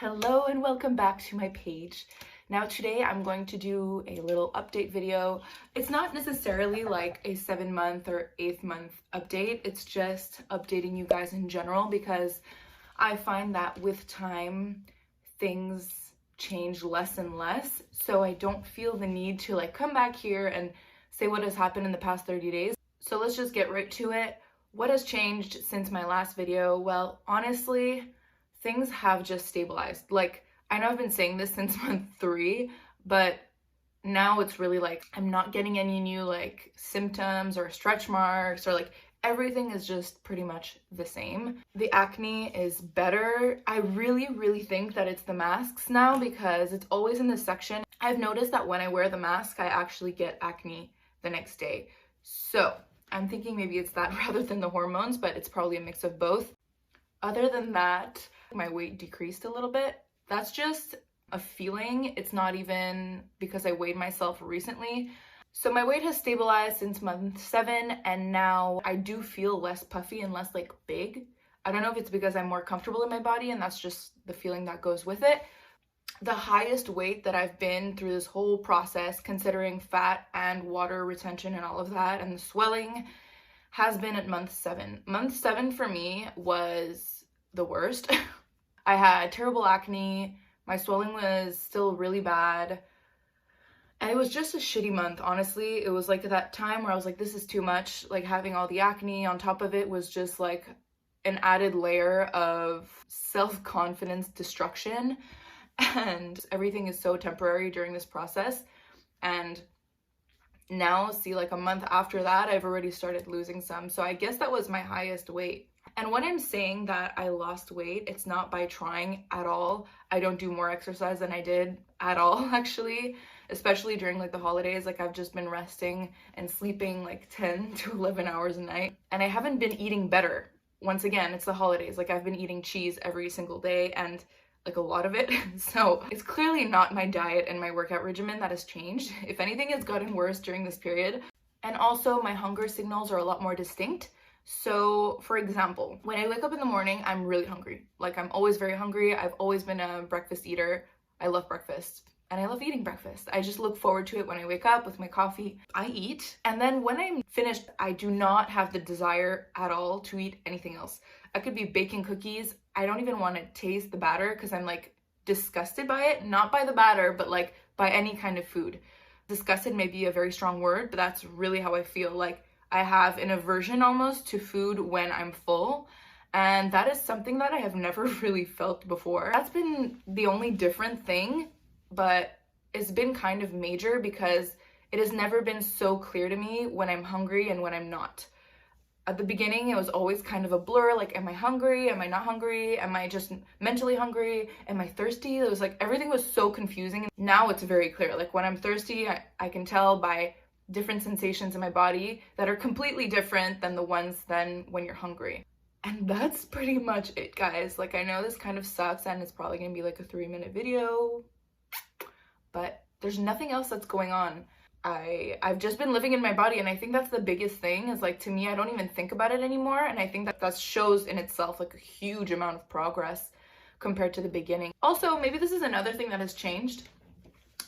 Hello and welcome back to my page. Now today I'm going to do a little update video. It's not necessarily like a 7-month or 8-month update. It's just updating you guys in general because I find that with time things change less and less. So I don't feel the need to like come back here and say what has happened in the past 30 days. So let's just get right to it. What has changed since my last video? Well, honestly, things have just stabilized. Like, I know I've been saying this since month 3, but now it's really like I'm not getting any new like symptoms or stretch marks, or like everything is just pretty much the same. The acne is better. I really think that it's the masks now because it's always in this section. I've noticed that when I wear the mask, I actually get acne the next day. So I'm thinking maybe it's that rather than the hormones, but it's probably a mix of both. Other than that, my weight decreased a little bit. That's just a feeling. It's not even because I weighed myself recently. So my weight has stabilized since month 7, and now I do feel less puffy and less like big. I don't know if it's because I'm more comfortable in my body and that's just the feeling that goes with it. The highest weight that I've been through this whole process, considering fat and water retention and all of that and the swelling, has been at month 7. Month 7 for me was the worst. I had terrible acne, my swelling was still really bad, and it was just a shitty month, honestly. It was like that time where I was like, this is too much. Like, having all the acne on top of it was just like an added layer of self-confidence destruction, and everything is so temporary during this process. And now, see, like a month after that, I've already started losing some. So I guess that was my highest weight. And when I'm saying that I lost weight, it's not by trying at all. I don't do more exercise than I did at all, actually, especially during like the holidays. Like, I've just been resting and sleeping like 10 to 11 hours a night. And I haven't been eating better. Once again, it's the holidays. Like, I've been eating cheese every single day, and like a lot of it. So it's clearly not my diet and my workout regimen that has changed. If anything, it's gotten worse during this period. And also my hunger signals are a lot more distinct. So for example, when I wake up in the morning, I'm really hungry. Like, I'm always very hungry. I've always been a breakfast eater. I love breakfast and I love eating breakfast. I just look forward to it when I wake up with my coffee. I eat, and then when I'm finished, I do not have the desire at all to eat anything else. I could be baking cookies. I don't even want to taste the batter because I'm like disgusted by it. Not by the batter, but like by any kind of food. Disgusted may be a very strong word, but that's really how I feel. Like, I have an aversion almost to food when I'm full, and that is something that I have never really felt before. That's been the only different thing, but it's been kind of major because it has never been so clear to me when I'm hungry and when I'm not. At the beginning, it was always kind of a blur, like, am I hungry? Am I not hungry? Am I just mentally hungry? Am I thirsty? It was like, everything was so confusing. Now it's very clear. Like, when I'm thirsty, I can tell by different sensations in my body that are completely different than the ones then when you're hungry. And that's pretty much it, guys. Like, I know this kind of sucks and it's probably gonna be like a 3-minute video, but there's nothing else that's going on. I've just been living in my body, and I think that's the biggest thing. Is like, to me, I don't even think about it anymore, and I think that shows in itself like a huge amount of progress compared to the beginning. Also, maybe this is another thing that has changed,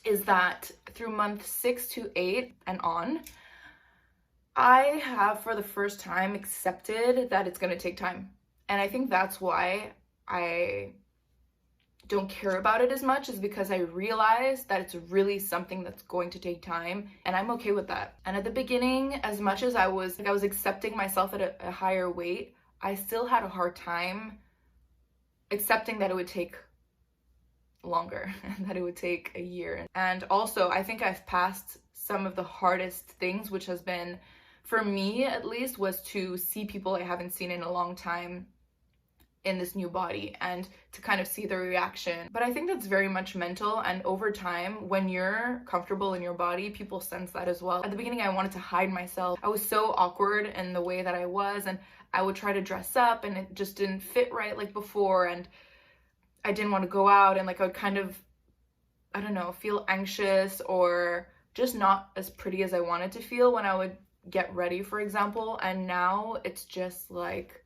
is that through month 6 to 8 and on, I have for the first time accepted that it's gonna take time. And I think that's why I don't care about it as much, is because I realize that it's really something that's going to take time, and I'm okay with that. And at the beginning, as much as I was accepting myself at a higher weight, I still had a hard time accepting that it would take longer and that it would take a year. And also, I think I've passed some of the hardest things, which has been, for me at least, was to see people I haven't seen in a long time in this new body and to kind of see their reaction. But I think that's very much mental, and over time, when you're comfortable in your body, people sense that as well. At the beginning, I wanted to hide myself. I was so awkward in the way that I was, and I would try to dress up and it just didn't fit right like before, and I didn't want to go out, and like I would kind of, I don't know, feel anxious or just not as pretty as I wanted to feel when I would get ready, for example. And now it's just like,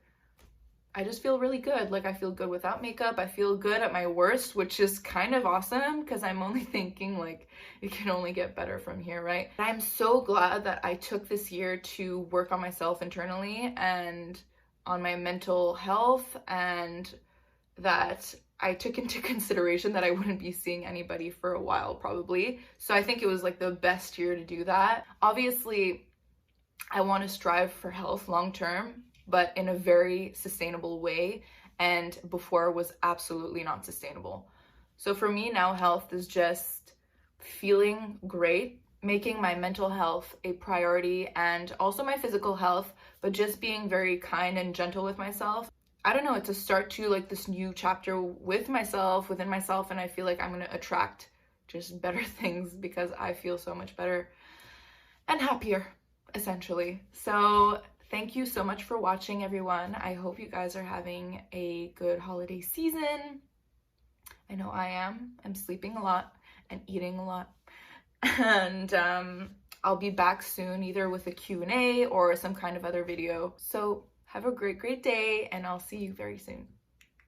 I just feel really good. Like I feel good without makeup. I feel good at my worst, which is kind of awesome because I'm only thinking like it can only get better from here, right? I'm so glad that I took this year to work on myself internally and on my mental health, and that I took into consideration that I wouldn't be seeing anybody for a while probably. So I think it was like the best year to do that. Obviously, I want to strive for health long term, but in a very sustainable way. And before was absolutely not sustainable. So for me now, health is just feeling great, making my mental health a priority and also my physical health, but just being very kind and gentle with myself. I don't know, it's a start to like this new chapter with myself, within myself, and I feel like I'm going to attract just better things because I feel so much better and happier, essentially. So thank you so much for watching, everyone. I hope you guys are having a good holiday season. I know I am. I'm sleeping a lot and eating a lot. And I'll be back soon, either with a Q&A or some kind of other video. So have a great day, and I'll see you very soon.